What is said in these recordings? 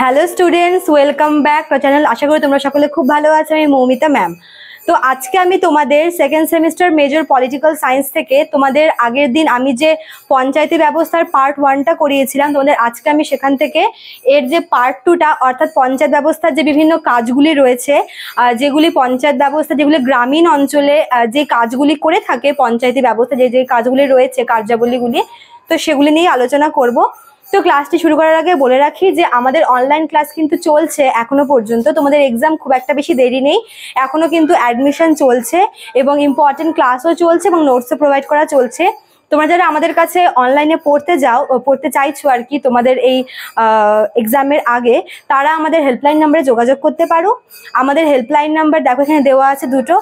Hello students, welcome back to channel. আশা করি তোমরা সকলে খুব ভালো আছো। আমি মৌমিতা ম্যাম। তো আজকে আমি তোমাদের second semester major political science থেকে তোমাদের আগের দিন আমি যে পঞ্চায়েতি ব্যবস্থার পার্ট 1টা করিয়েছিলাম, তোমাদের আজকে আমি সেখান থেকে এর যে পার্ট 2টা অর্থাৎ পঞ্চায়েত ব্যবস্থার যে বিভিন্ন কাজগুলি রয়েছে, যেগুলি পঞ্চায়েত ব্যবস্থা, যেগুলি গ্রামীণ অঞ্চলে যে কাজগুলি করে থাকে পঞ্চায়েতি ব্যবস্থা, যে যে কাজগুলি রয়েছে কার্যাবলীগুলি, তো সেগুলি নিয়ে আলোচনা করব। তো ক্লাসটি শুরু করার আগে বলে রাখি যে আমাদের অনলাইন ক্লাস কিন্তু চলছে এখনো পর্যন্ত। তোমাদের এক্সাম খুব একটা বেশি দেরি নেই, এখনো কিন্তু অ্যাডমিশন চলছে এবং ইম্পর্টেন্ট ক্লাসও চলছে এবং নোটসও প্রোভাইড করা চলছে। তোমরা যারা আমাদের কাছে অনলাইনে পড়তে চাইছো আর কি তোমাদের এই এক্সামের আগে, তারা আমাদের হেল্পলাইন নাম্বারে যোগাযোগ করতে পারো। আমাদের হেল্পলাইন নাম্বার দেখো এখানে দেওয়া আছে দুটো,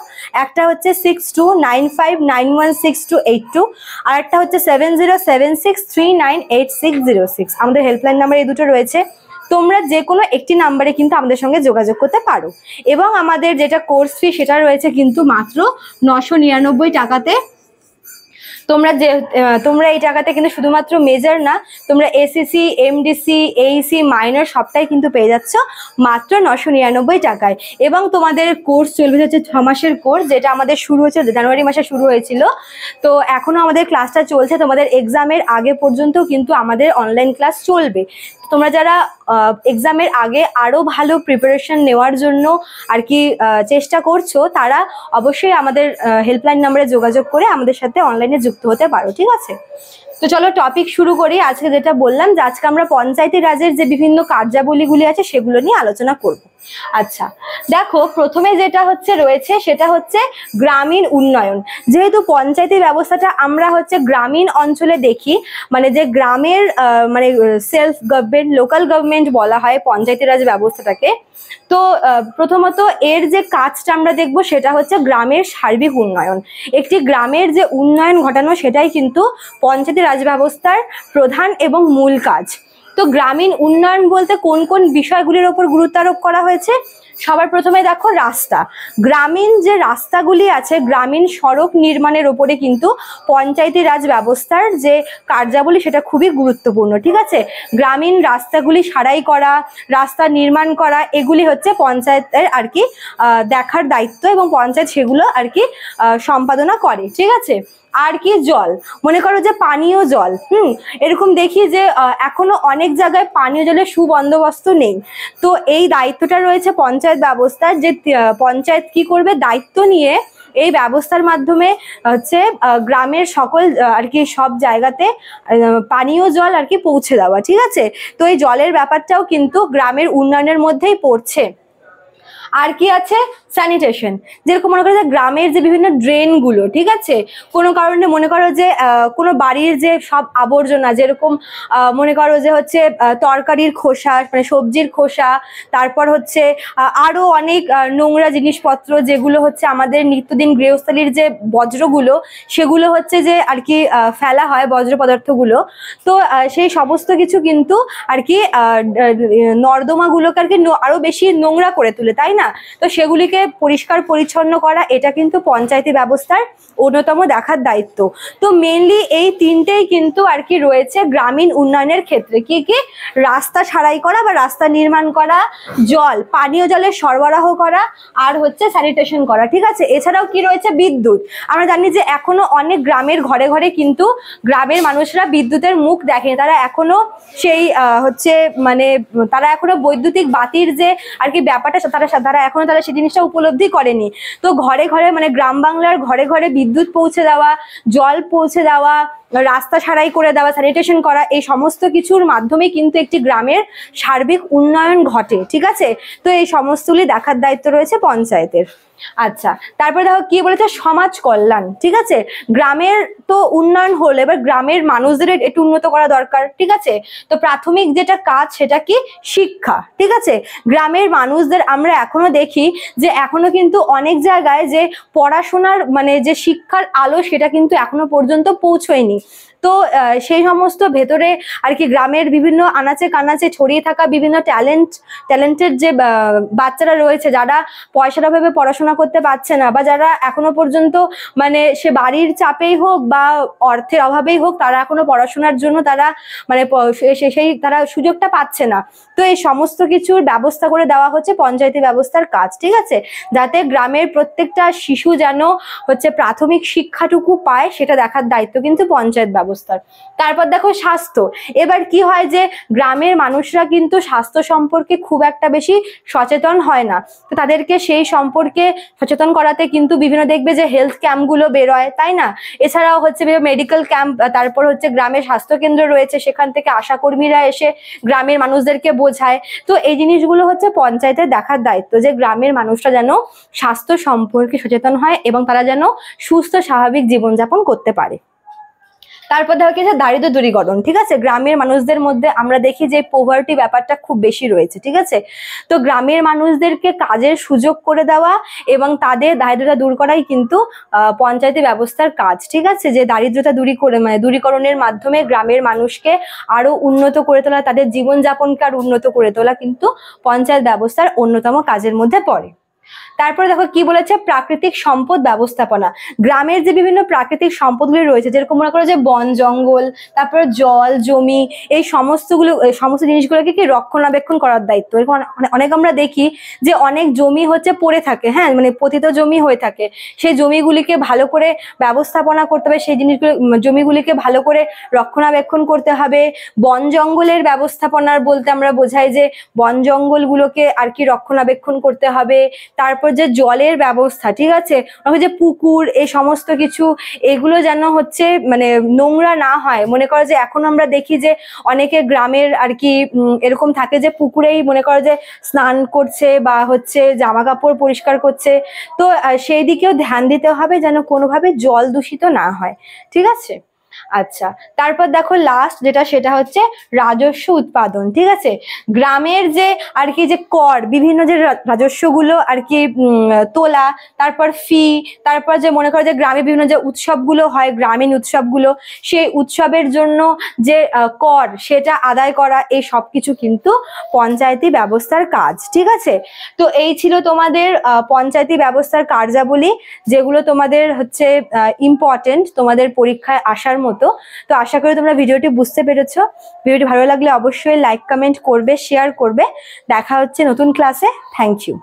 একটা হচ্ছে 6295916282, আর একটা হচ্ছে 7076398606। আমাদের হেল্পলাইন নাম্বার এই দুটো রয়েছে। তোমরা যে কোনো একটি নাম্বারে কিন্তু আমাদের সঙ্গে যোগাযোগ করতে পারো। এবং আমাদের যেটা কোর্স ফি সেটা রয়েছে কিন্তু মাত্র 999 টাকাতে। তোমরা এই টাকাতে কিন্তু শুধুমাত্র মেজর না, তোমরা এসএসসি, এমডিসি, এইসি, মাইনর সবটাই কিন্তু পেয়ে যাচ্ছ মাত্র 999 টাকায়। এবং তোমাদের কোর্স চলবে হচ্ছে 6 মাসের কোর্স, যেটা আমাদের শুরু হয়েছিল জানুয়ারি মাসে শুরু হয়েছিল। তো এখনো আমাদের ক্লাসটা চলছে, তোমাদের এক্সামের আগে পর্যন্ত কিন্তু আমাদের অনলাইন ক্লাস চলবে। তোমরা যারা এক্সামের আগে আরো ভালো প্রিপারেশন নেওয়ার জন্য আর কি চেষ্টা করছো, তারা অবশ্যই আমাদের হেল্পলাইন নাম্বারে যোগাযোগ করে আমাদের সাথে অনলাইনে যুক্ত হতে পারো, ঠিক আছে? তো চলো টপিক শুরু করি। আজকে যেটা বললাম যে আজকে আমরা পঞ্চায়েতি রাজের যে বিভিন্ন কার্যাবলীগুলি আছে সেগুলো নিয়ে আলোচনা করব। আচ্ছা, দেখো প্রথমে যেটা রয়েছে সেটা হচ্ছে গ্রামীণ উন্নয়ন। যেহেতু পঞ্চায়েতি ব্যবস্থাটা আমরা গ্রামীণ অঞ্চলে দেখি, মানে যে গ্রামের মানে সেলফ গভর্নমেন্ট, লোকাল গভর্নমেন্ট বলা হয় পঞ্চায়েতি রাজ ব্যবস্থাটাকে। তো প্রথমত এর যে কাজটা আমরা দেখব সেটা হচ্ছে গ্রামের সার্বিক উন্নয়ন। একটি গ্রামের যে উন্নয়ন ঘটানো সেটাই কিন্তু পঞ্চায়েতি রাজ ব্যবস্থার প্রধান এবং মূল কাজ। তো গ্রামীণ উন্নয়ন বলতে কোন কোন বিষয়গুলির ওপর গুরুত্ব আরোপ করা হয়েছে? সবার প্রথমে দেখো রাস্তা। গ্রামীণ যে রাস্তাগুলি আছে, গ্রামীণ সড়ক নির্মাণের ওপরে কিন্তু পঞ্চায়েতি রাজ ব্যবস্থার যে কার্যাবলী সেটা খুবই গুরুত্বপূর্ণ, ঠিক আছে? গ্রামীণ রাস্তাগুলি সারাই করা, রাস্তা নির্মাণ করা, এগুলি হচ্ছে পঞ্চায়েতের আর কি দেখার দায়িত্ব এবং পঞ্চায়েত সেগুলো আর কি সম্পাদনা করে, ঠিক আছে? আর কি জল, মনে করো যে পানীয় জল, এরকম দেখি যে এখনো অনেক জায়গায় পানীয় জলের সুবন্দোবস্ত নেই। তো এই দায়িত্বটা রয়েছে পঞ্চায়েত ব্যবস্থার, যে পঞ্চায়েত কি করবে, দায়িত্ব নিয়ে এই ব্যবস্থার মাধ্যমে গ্রামের সকল আর কি সব জায়গাতে পানীয় জল আর কি পৌঁছে দেওয়া, ঠিক আছে? তো এই জলের ব্যাপারটাও কিন্তু গ্রামের উন্নয়নের মধ্যেই পড়ছে। আর কি আছে, স্যানিটেশন। যেরকম মনে করো যে গ্রামের যে বিভিন্ন ড্রেনগুলো, ঠিক আছে, কোনো কারণে মনে করো যে কোনো বাড়ির যে সব আবর্জনা, যেরকম মনে করো যে তরকারির খোসা, মানে সবজির খোসা, তারপর আরো অনেক নোংরা জিনিসপত্র যেগুলো আমাদের নিত্যদিন গৃহস্থালির যে বজ্রগুলো, সেগুলো যে আর কি ফেলা হয় বজ্র পদার্থগুলো। তো সেই সমস্ত কিছু কিন্তু আর কি নর্দমাগুলোকে আর কি আরো বেশি নোংরা করে তুলে, তাই না? তো সেগুলিকে পরিষ্কার পরিচ্ছন্ন করা, এটা কিন্তু পঞ্চায়েতি ব্যবস্থার অন্যতম দেখার দায়িত্ব। তো মেনলি এই তিনটেই কিন্তু আর কি রয়েছে গ্রামীণ উন্নয়নের ক্ষেত্রে। কি কি? রাস্তা সারাই করা বা রাস্তা নির্মাণ করা, জল, পানীয় জলের সরবরাহ করা, আর স্যানিটেশন করা, ঠিক আছে? এছাড়াও কি রয়েছে, বিদ্যুৎ। আমরা জানি যে এখনো অনেক গ্রামের ঘরে ঘরে কিন্তু গ্রামের মানুষরা বিদ্যুতের মুখ দেখেনি, তারা এখনো সেই মানে তারা এখনো বৈদ্যুতিক বাতির যে আর কি ব্যাপারটা তারা এখনো সেই জিনিসটা উপলব্ধি করেনি। তো ঘরে ঘরে, মানে গ্রাম বাংলার ঘরে ঘরে বিদ্যুৎ পৌঁছে দেওয়া, জল পৌঁছে দেওয়া, রাস্তা সারাই করে দেওয়া, স্যানিটেশন করা, এই সমস্ত কিছুর মাধ্যমে কিন্তু একটি গ্রামের সার্বিক উন্নয়ন ঘটে, ঠিক আছে? তো এই সমস্তগুলি দেখার দায়িত্ব রয়েছে পঞ্চায়েতের। আচ্ছা, তারপরে দেখো কি বলেছে, সমাজ কল্যাণ, ঠিক আছে? গ্রামের তো উন্নয়ন হলে এবার গ্রামের মানুষদের একটু উন্নত করা দরকার, ঠিক আছে? তো প্রাথমিক যেটা কাজ সেটা কি, শিক্ষা, ঠিক আছে? গ্রামের মানুষদের আমরা এখনো দেখি যে এখনো কিন্তু অনেক জায়গায় যে পড়াশোনার মানে যে শিক্ষার আলো সেটা কিন্তু এখনো পর্যন্ত পৌঁছয়নি। তো সেই সমস্ত ভেতরে আর কি গ্রামের বিভিন্ন আনাচে কানাচে ছড়িয়ে থাকা বিভিন্ন ট্যালেন্টেড যে বাচ্চারা রয়েছে, যারা পয়সার অভাবে পড়াশোনা করতে পারছে না, বা যারা এখনো পর্যন্ত মানে সে বাড়ির চাপেই হোক বা অর্থের অভাবেই হোক, তারা এখনো পড়াশোনার জন্য তারা মানে সেই তারা সুযোগটা পাচ্ছে না। তো এই সমস্ত কিছুর ব্যবস্থা করে দেওয়া হচ্ছে পঞ্চায়েতি ব্যবস্থার কাজ, ঠিক আছে, যাতে গ্রামের প্রত্যেকটা শিশু যেন হচ্ছে প্রাথমিক শিক্ষাটুকু পায়, সেটা দেখার দায়িত্ব কিন্তু পঞ্চায়েত ব্যবস্থার। তারপর দেখো স্বাস্থ্য। এবার কি হয় যে গ্রামের মানুষরা কিন্তু স্বাস্থ্য সম্পর্কে খুব একটা বেশি সচেতন হয় না, তো তাদেরকে সেই সম্পর্কে সচেতন করাতে কিন্তু বিভিন্ন দেখবে যে হেলথ ক্যাম্পগুলো বেরোয়, তাই না? এছাড়াও হচ্ছে মেডিকেল ক্যাম্প, তারপর হচ্ছে গ্রামের স্বাস্থ্যকেন্দ্র রয়েছে, সেখান থেকে আশাকর্মীরা এসে গ্রামের মানুষদেরকে বোঝায়। তো এই জিনিসগুলো হচ্ছে পঞ্চায়েতের দেখার দায়িত্ব, যে গ্রামের মানুষরা যেন স্বাস্থ্য সম্পর্কে সচেতন হয় এবং তারা যেন সুস্থ স্বাভাবিক জীবনযাপন করতে পারে। তারপর দেখা গেছে দারিদ্র দূরীকরণ, ঠিক আছে। গ্রামের মানুষদের মধ্যে আমরা দেখি যে পোভার্টি ব্যাপারটা খুব বেশি রয়েছে, ঠিক আছে। তো গ্রামের মানুষদেরকে কাজের সুযোগ করে দেওয়া এবং তাদের দারিদ্রতা দূর করাই কিন্তু পঞ্চায়েতি ব্যবস্থার কাজ, ঠিক আছে। যে দারিদ্রতা দূরীকরণের মাধ্যমে গ্রামের মানুষকে আরো উন্নত করে তোলা, তাদের জীবনযাপনকে আরো উন্নত করে তোলা কিন্তু পঞ্চায়েত ব্যবস্থার অন্যতম কাজের মধ্যে পড়ে। তারপরে দেখো কি বলেছে, প্রাকৃতিক সম্পদ ব্যবস্থাপনা। গ্রামের যে বিভিন্ন প্রাকৃতিক সম্পদগুলি রয়েছে, যেরকম মনে করো যে বন জঙ্গল, তারপরে জল জমি, এই সমস্ত জিনিসগুলোকে কি রক্ষণাবেক্ষণ করার দায়িত্ব। এরকম অনেক আমরা দেখি যে অনেক জমি হচ্ছে পড়ে থাকে, হ্যাঁ, মানে পতিত জমি হয়ে থাকে, সেই জমিগুলিকে ভালো করে ব্যবস্থাপনা করতে হবে, সেই জমিগুলিকে ভালো করে রক্ষণাবেক্ষণ করতে হবে। বন জঙ্গলের ব্যবস্থাপনার বলতে আমরা বোঝাই যে বন জঙ্গলগুলোকে আর কি রক্ষণাবেক্ষণ করতে হবে। তারপর যে জলের ব্যবস্থা, ঠিক আছে, যে পুকুর, এই সমস্ত কিছু, এগুলো যেন হচ্ছে মানে নোংরা না হয়। মনে করো যে এখন আমরা দেখি যে অনেকে গ্রামের আর কি এরকম থাকে যে পুকুরেই মনে করো যে স্নান করছে বা হচ্ছে জামা কাপড় পরিষ্কার করছে। তো সেই দিকেও ধ্যান দিতে হবে যেন কোনোভাবে জল দূষিত না হয়, ঠিক আছে। আচ্ছা, তারপর দেখো লাস্ট যেটা, সেটা হচ্ছে রাজস্ব উৎপাদন, ঠিক আছে। গ্রামের যে আর কি যে কর, বিভিন্ন যে রাজস্বগুলো আর কি তোলা, তারপর ফি, তারপর যে মনে করো যে গ্রামে বিভিন্ন যে উৎসবগুলো হয়, গ্রামীণ উৎসবগুলো, সেই উৎসবের জন্য যে কর সেটা আদায় করা, এই সব কিছু কিন্তু পঞ্চায়েতি ব্যবস্থার কাজ, ঠিক আছে। তো এই ছিল তোমাদের পঞ্চায়েতি ব্যবস্থার কার্যাবলী, যেগুলো তোমাদের হচ্ছে ইম্পর্টেন্ট তোমাদের পরীক্ষায় আসার মতো। তো আশা করি তোমরা ভিডিওটি বুঝতে পেরেছো। ভিডিওটি ভালো লাগলে অবশ্যই লাইক কমেন্ট করবে, শেয়ার করবে। দেখা হচ্ছে নতুন ক্লাসে। Thank you.